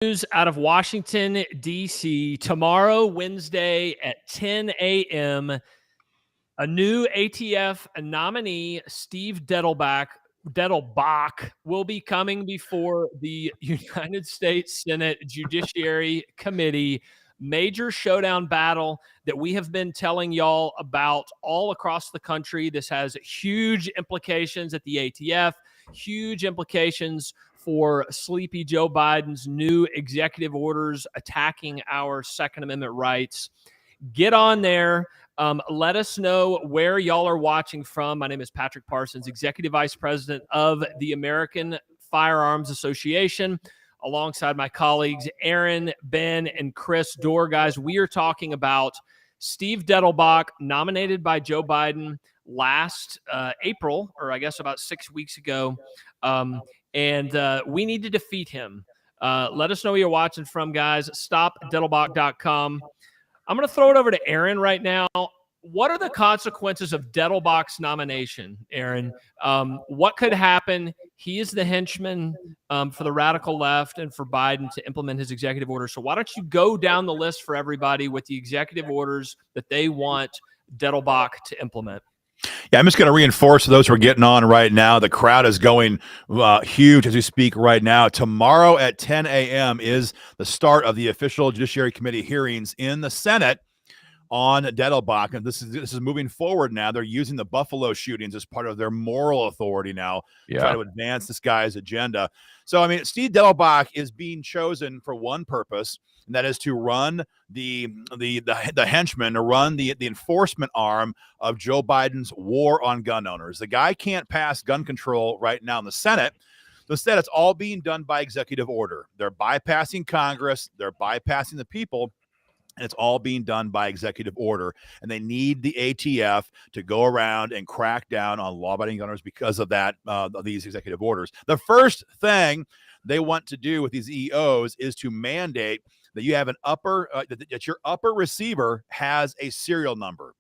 News out of Washington, D.C. Tomorrow, Wednesday at 10 a.m., a new ATF nominee, Steve Dettelbach, will be coming before the United States Senate Judiciary Committee. Major showdown battle that we have been telling y'all about all across the country. This has huge implications at the ATF, huge implications for sleepy Joe Biden's new executive orders attacking our Second Amendment rights. Get on there. Let us know where y'all are watching from. My name is Patrick Parsons, Executive Vice President of the American Firearms Association, alongside my colleagues Aaron, Ben, and Chris Dorr. Guys, we are talking about Steve Dettelbach, nominated by Joe Biden last April, or I guess about 6 weeks ago. And we need to defeat him. Let us know where you're watching from, guys. StopDettelbach.com. I'm going to throw it over to Aaron right now. What are the consequences of Dettelbach's nomination, Aaron? What could happen? He is the henchman for the radical left and for Biden to implement his executive order. So why don't you go down the list for everybody with the executive orders that they want Dettelbach to implement? Yeah, I'm just going to reinforce those who are getting on right now. The crowd is going huge as we speak right now. Tomorrow at 10 a.m. is the start of the official Judiciary Committee hearings in the Senate on Dettelbach. And this is moving forward now. They're using the Buffalo shootings as part of their moral authority now to try to advance this guy's agenda. So, I mean, Steve Dettelbach is being chosen for one purpose, and that is to run the henchman, to run the enforcement arm of Joe Biden's war on gun owners. The guy can't pass gun control right now in the Senate. Instead, it's all being done by executive order. They're bypassing Congress. They're bypassing the people. And it's all being done by executive order. And they need the ATF to go around and crack down on law-abiding gunners because of that, of these executive orders. The first thing they want to do with these EOs is to mandate that you have an that your upper receiver has a serial number.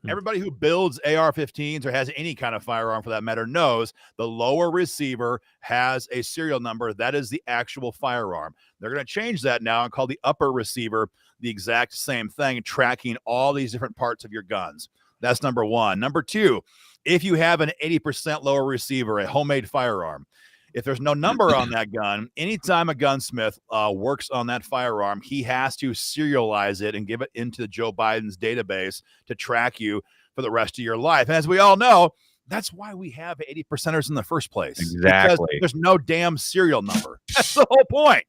Everybody who builds AR-15s or has any kind of firearm for that matter knows the lower receiver has a serial number. That is the actual firearm. They're going to change that now and call the upper receiver the exact same thing, tracking all these different parts of your guns. That's number one. Number two, if you have an 80% lower receiver, a homemade firearm, if there's no number on that gun, anytime a gunsmith works on that firearm, he has to serialize it and give it into Joe Biden's database to track you for the rest of your life. And as we all know, that's why we have 80%ers in the first place. Exactly. Because there's no damn serial number. That's the whole point.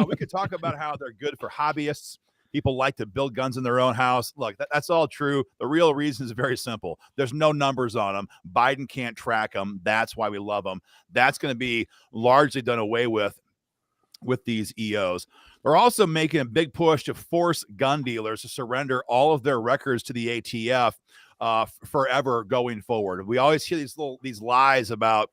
We could talk about how they're good for hobbyists. People like to build guns in their own house. Look, that's all true. The real reason is very simple. There's no numbers on them. Biden can't track them. That's why we love them. That's going to be largely done away with these EOs. They're also making a big push to force gun dealers to surrender all of their records to the ATF forever going forward. We always hear these lies about,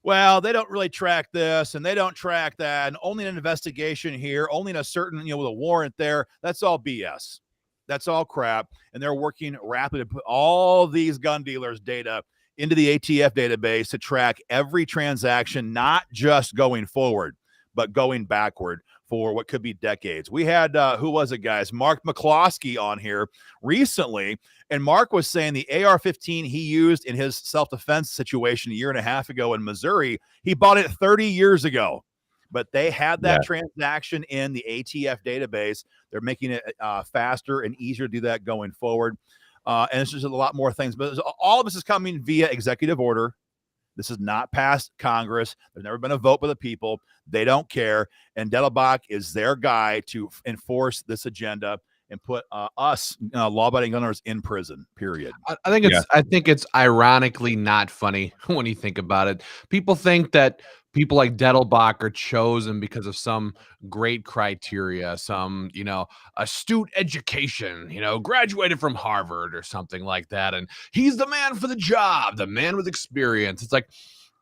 well, they don't really track this and they don't track that, and only an investigation here, only in a certain, with a warrant there. That's all BS. That's all crap. And they're working rapidly to put all these gun dealers' data into the ATF database to track every transaction, not just going forward, but going backward for what could be decades. We had, who was it, guys? Mark McCloskey on here recently. And Mark was saying the AR-15 he used in his self-defense situation a year and a half ago in Missouri, he bought it 30 years ago. But they had that transaction in the ATF database. They're making it faster and easier to do that going forward. And it's just a lot more things. But all of this is coming via executive order. This is not past Congress. There's never been a vote by the people. They don't care. And Dettelbach is their guy to enforce this agenda and put us law-abiding gunners in prison, period. I think it's ironically not funny when you think about it. People think that people like Dettelbach are chosen because of some great criteria, some, astute education, graduated from Harvard or something like that. And he's the man for the job, the man with experience. It's like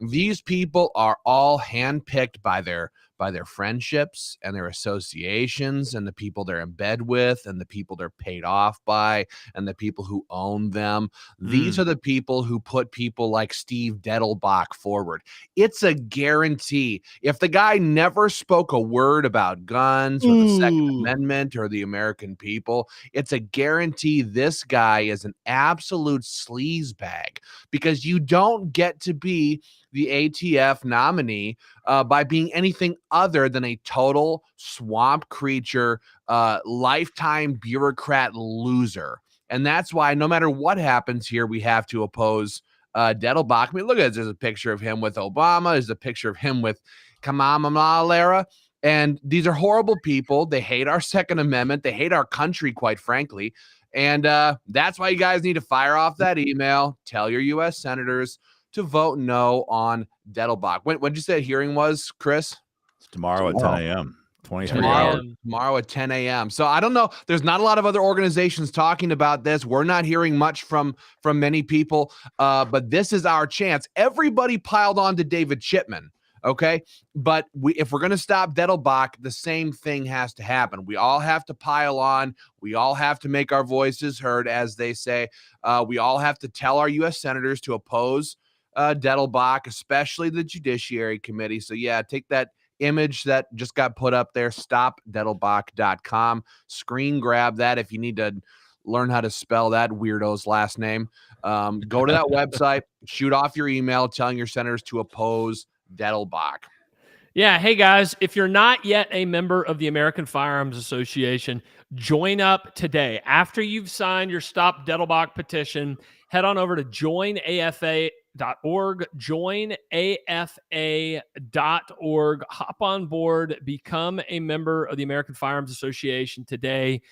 these people are all handpicked by their by their friendships and their associations and the people they're in bed with and the people they're paid off by and the people who own them. These are the people who put people like Steve Dettelbach forward. It's a guarantee. If the guy never spoke a word about guns or the Second Amendment or the American people, it's a guarantee this guy is an absolute sleazebag, because you don't get to be the ATF nominee by being anything other than a total swamp creature, lifetime bureaucrat loser. And that's why no matter what happens here, we have to oppose Dettelbach. I mean, look at this. There's a picture of him with Obama. There's a picture of him with Kamala. And these are horrible people. They hate our Second Amendment. They hate our country, quite frankly. And that's why you guys need to fire off that email. Tell your U.S. senators to vote no on Dettelbach. When did you say hearing was, Chris? It's tomorrow at 10 a.m. 23 Tomorrow, hours. tomorrow at 10 a.m. So I don't know. There's not a lot of other organizations talking about this. We're not hearing much from many people, but this is our chance. Everybody piled on to David Chipman. Okay. But if we're going to stop Dettelbach, the same thing has to happen. We all have to pile on. We all have to make our voices heard, as they say. We all have to tell our U.S. senators to oppose Dettelbach, especially the Judiciary Committee. So, yeah, take that image that just got put up there, stopdettelbach.com. Screen grab that if you need to learn how to spell that weirdo's last name. Go to that website, shoot off your email telling your senators to oppose Dettelbach. Yeah. Hey, guys, if you're not yet a member of the American Firearms Association, join up today. After you've signed your Stop Dettelbach petition, head on over to joinafa.org, joinafa.org. Hop on board, become a member of the American Firearms Association today.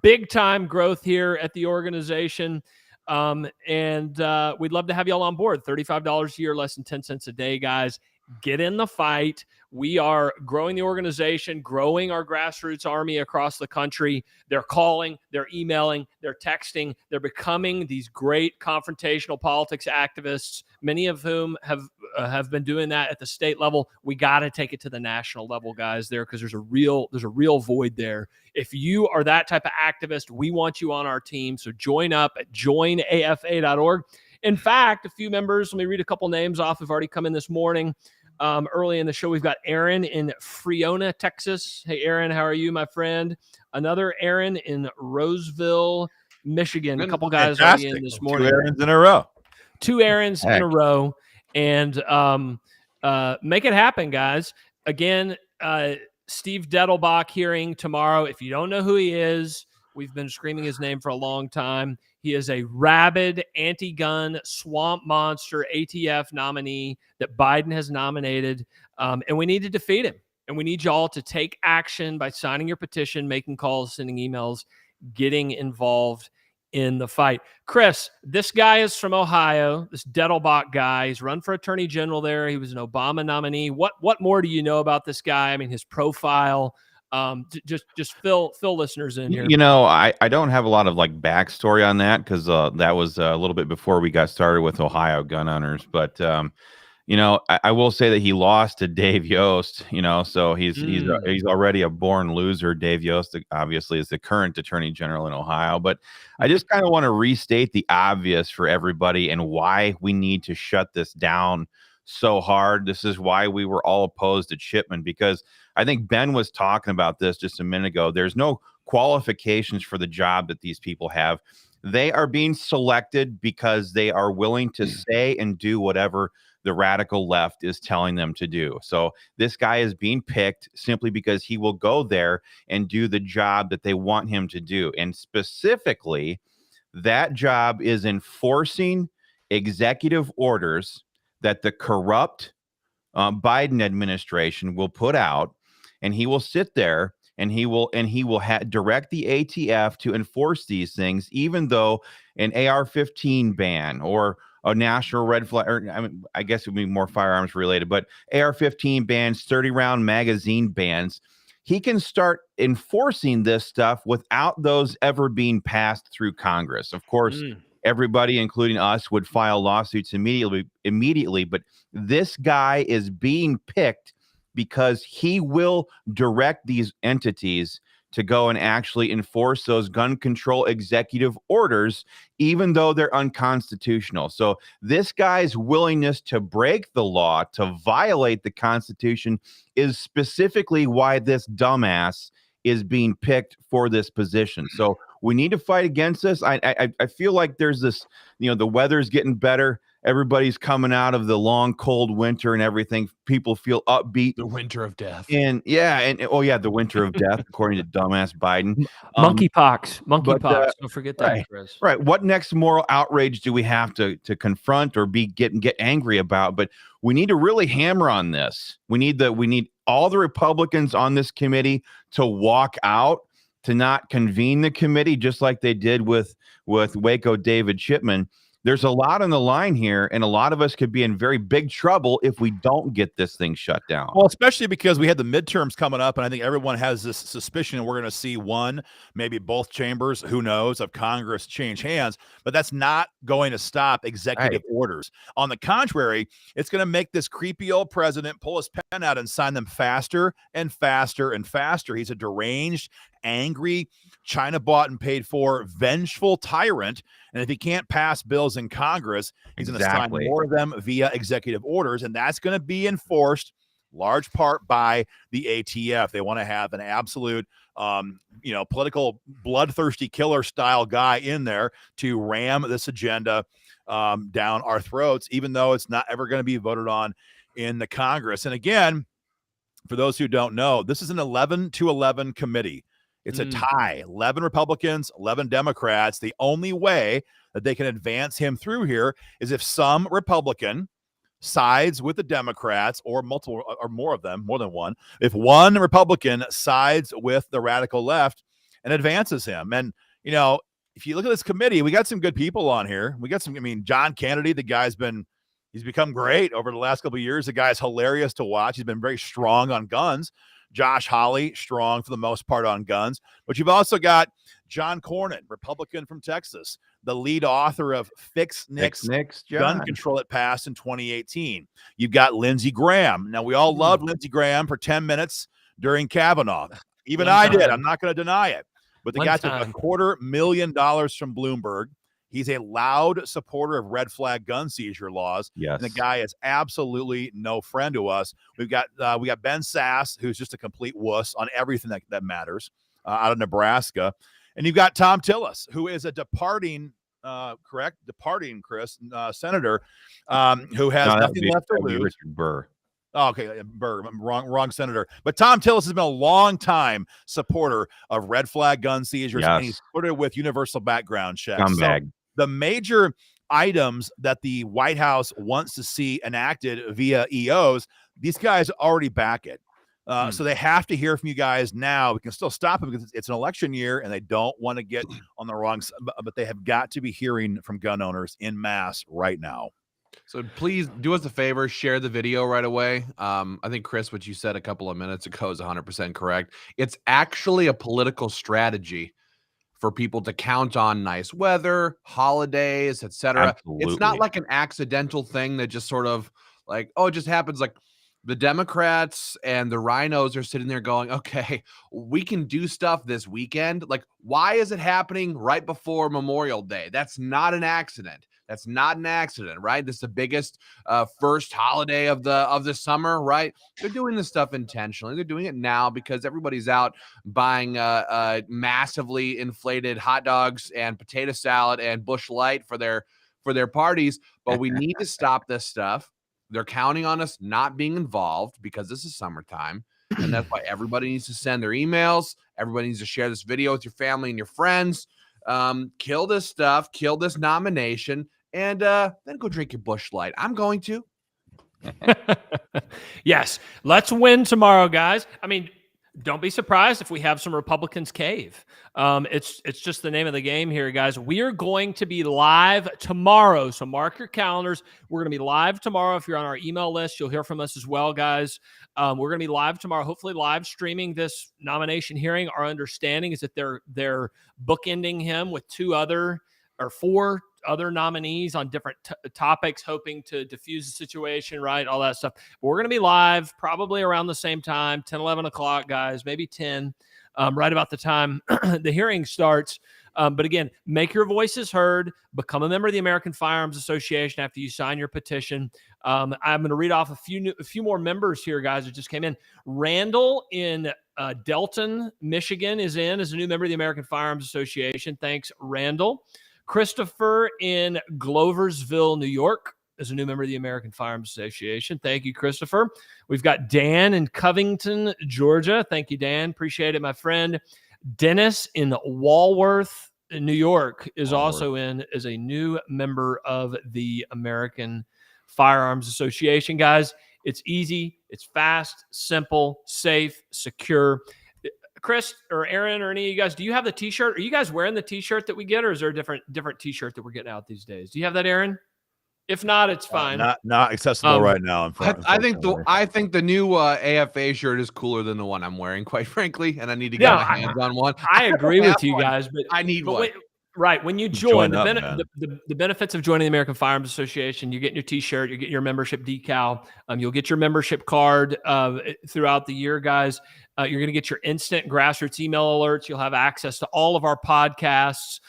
Big time growth here at the organization. And we'd love to have you all on board. $35 a year, less than 10 cents a day, guys. Get in the fight. We are growing the organization, growing our grassroots army across the country. They're calling, they're emailing, they're texting. They're becoming these great confrontational politics activists, many of whom have been doing that at the state level. We got to take it to the national level, guys, there, because there's a real void there. If you are that type of activist, we want you on our team. So join up at joinafa.org. In fact, a few members, let me read a couple names off, have already come in this morning. Early in the show, we've got Aaron in Friona, Texas. Hey, Aaron, how are you, my friend? Another Aaron in Roseville, Michigan. A couple guys already in this morning. 2 Aarons in a row. 2 Aarons in a row. And make it happen, guys. Again, Steve Dettelbach hearing tomorrow. If you don't know who he is, we've been screaming his name for a long time. He is a rabid anti-gun swamp monster ATF nominee that Biden has nominated, and we need to defeat him. And we need y'all to take action by signing your petition, making calls, sending emails, getting involved in the fight. Chris, this guy is from Ohio, this Dettelbach guy. He's run for attorney general there. He was an Obama nominee. What more do you know about this guy? I mean, his profile. Just fill listeners in here. You know, I don't have a lot of like backstory on that, because that was a little bit before we got started with Ohio gun owners. But you know, I will say that he lost to Dave Yost. You know, so he's already a born loser. Dave Yost obviously is the current attorney general in Ohio. But I just kind of want to restate the obvious for everybody and why we need to shut this down so hard. This is why we were all opposed to Chipman, because I think Ben was talking about this just a minute ago. There's no qualifications for the job that these people have. They are being selected because they are willing to say and do whatever the radical left is telling them to do. So this guy is being picked simply because he will go there and do the job that they want him to do. And specifically, that job is enforcing executive orders that the corrupt Biden administration will put out, and he will sit there and he will direct the ATF to enforce these things, even though an AR-15 ban or a national red flag, or I guess it would be more firearms related, but AR-15 bans, 30-round magazine bans. He can start enforcing this stuff without those ever being passed through Congress. Of course, everybody, including us, would file lawsuits immediately. But this guy is being picked because he will direct these entities to go and actually enforce those gun control executive orders, even though they're unconstitutional. So this guy's willingness to break the law, to violate the Constitution, is specifically why this dumbass is being picked for this position. So we need to fight against this. I feel like there's this, the weather's getting better. Everybody's coming out of the long, cold winter and everything. People feel upbeat. The winter of death. And the winter of death, according to dumbass Biden. Monkeypox. Don't forget that, right, Chris. Right. What next moral outrage do we have to confront or get angry about? But we need to really hammer on this. We need all the Republicans on this committee to walk out, to not convene the committee, just like they did with Waco David Chipman. There's a lot on the line here, and a lot of us could be in very big trouble if we don't get this thing shut down. Well, especially because we had the midterms coming up, and I think everyone has this suspicion we're going to see one, maybe both chambers, who knows, of Congress change hands, but that's not going to stop executive orders. On the contrary, it's going to make this creepy old president pull his pen out and sign them faster and faster and faster. He's a deranged, angry, China bought and paid for, vengeful tyrant. And if he can't pass bills in Congress, he's going to sign more of them via executive orders. And that's going to be enforced large part by the ATF. They want to have an absolute, political bloodthirsty killer style guy in there to ram this agenda down our throats, even though it's not ever going to be voted on in the Congress. And again, for those who don't know, this is an 11-11 committee. It's a tie, 11 Republicans, 11 Democrats. The only way that they can advance him through here is if some Republican sides with the Democrats, or multiple or more of them, more than one. If one Republican sides with the radical left and advances him. And, if you look at this committee, we got some good people on here. We got John Kennedy, the guy's he's become great over the last couple of years. The guy's hilarious to watch. He's been very strong on guns. Josh Hawley, strong for the most part on guns. But you've also got John Cornyn, Republican from Texas, the lead author of Fix Nick's gun control it passed in 2018. You've got Lindsey Graham. Now, we all loved Lindsey Graham for 10 minutes during Kavanaugh. Even I did. I'm not going to deny it. But the guy took $250,000 from Bloomberg. He's a loud supporter of red flag gun seizure laws. Yes. And the guy is absolutely no friend to us. We got Ben Sass, who's just a complete wuss on everything that matters, out of Nebraska. And you've got Tom Tillis, who is a departing Chris, senator, who has nothing left to lose. Richard Burr. Oh, okay, Burr, wrong senator. But Tom Tillis has been a long time supporter of red flag gun seizures, and he's supported with universal background checks. Scumbag. So the major items that the White House wants to see enacted via EOs, these guys already back it. So they have to hear from you guys now. We can still stop it because it's an election year and they don't want to get on the wrong side, but they have got to be hearing from gun owners en masse right now. So please do us a favor, share the video right away. I think, Chris, what you said a couple of minutes ago is 100% correct. It's actually a political strategy for people to count on nice weather, holidays, etc. It's not like an accidental thing that just sort of like, it just happens. Like, the Democrats and the rhinos are sitting there going, okay, we can do stuff this weekend. Like, why is it happening right before Memorial Day? That's not an accident. That's not an accident, right? This is the biggest first holiday of the summer, right? They're doing this stuff intentionally. They're doing it now because everybody's out buying massively inflated hot dogs and potato salad and Busch Light for their parties. But we need to stop this stuff. They're counting on us not being involved because this is summertime. And that's why everybody needs to send their emails. Everybody needs to share this video with your family and your friends. Kill this stuff, kill this nomination, and then go drink your Busch Light. I'm going to. Yes. Let's win tomorrow, guys. I mean, don't be surprised if we have some Republicans cave. It's just the name of the game here, guys. We are going to be live tomorrow, so mark your calendars. We're going to be live tomorrow. If you're on our email list, you'll hear from us as well, guys. We're going to be live tomorrow, hopefully live streaming this nomination hearing. Our understanding is that they're bookending him with four other nominees on different topics, hoping to diffuse the situation, right? All that stuff. But we're going to be live probably around the same time, 10, 11 o'clock, guys, maybe 10, right about the time the hearing starts. But again, make your voices heard. Become a member of the American Firearms Association after you sign your petition. I'm going to read off a few more members here, guys, that just came in. Randall in Delton, Michigan, is in as a new member of the American Firearms Association. Thanks, Randall. Christopher in Gloversville, New York, is a new member of the American Firearms Association. Thank you, Christopher. We've got Dan in Covington, Georgia. Thank you, Dan. Appreciate it, my friend. Dennis in Walworth, New York, is also in as a new member of the American Firearms Association. Guys, it's easy, it's fast, simple, safe, secure. Chris or Aaron or any of you guys, do you have the t-shirt? Are you guys wearing the t-shirt that we get, or is there a different t-shirt that we're getting out these days? Do you have that, Aaron? If not, it's fine. Not accessible right now. I think the new AFA shirt is cooler than the one I'm wearing, quite frankly, and I need to get my hands on one. I agree with you guys, but I need one. Right. When you join, the benefits of joining the American Firearms Association, you're getting your t-shirt, you're getting your membership decal, you'll get your membership card throughout the year, guys. You're going to get your instant grassroots email alerts. You'll have access to all of our podcasts,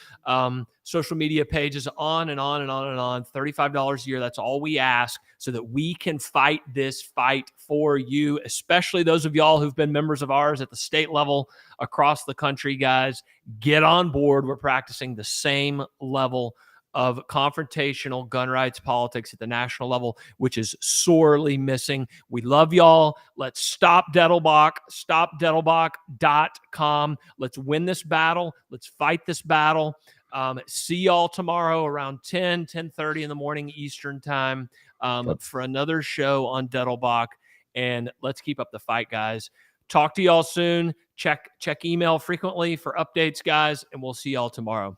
social media pages, on and on and on and on. $35 a year. That's all we ask so that we can fight this fight for you, especially those of y'all who've been members of ours at the state level across the country, guys. Get on board. We're practicing the same level of confrontational gun rights politics at the national level, which is sorely missing. We love y'all. Let's stop Dettelbach, stopdettelbach.com. Let's win this battle. Let's fight this battle. See y'all tomorrow around 10:30 in the morning Eastern time for another show on Dettelbach. And let's keep up the fight, guys. Talk to y'all soon. Check email frequently for updates, guys, and we'll see y'all tomorrow.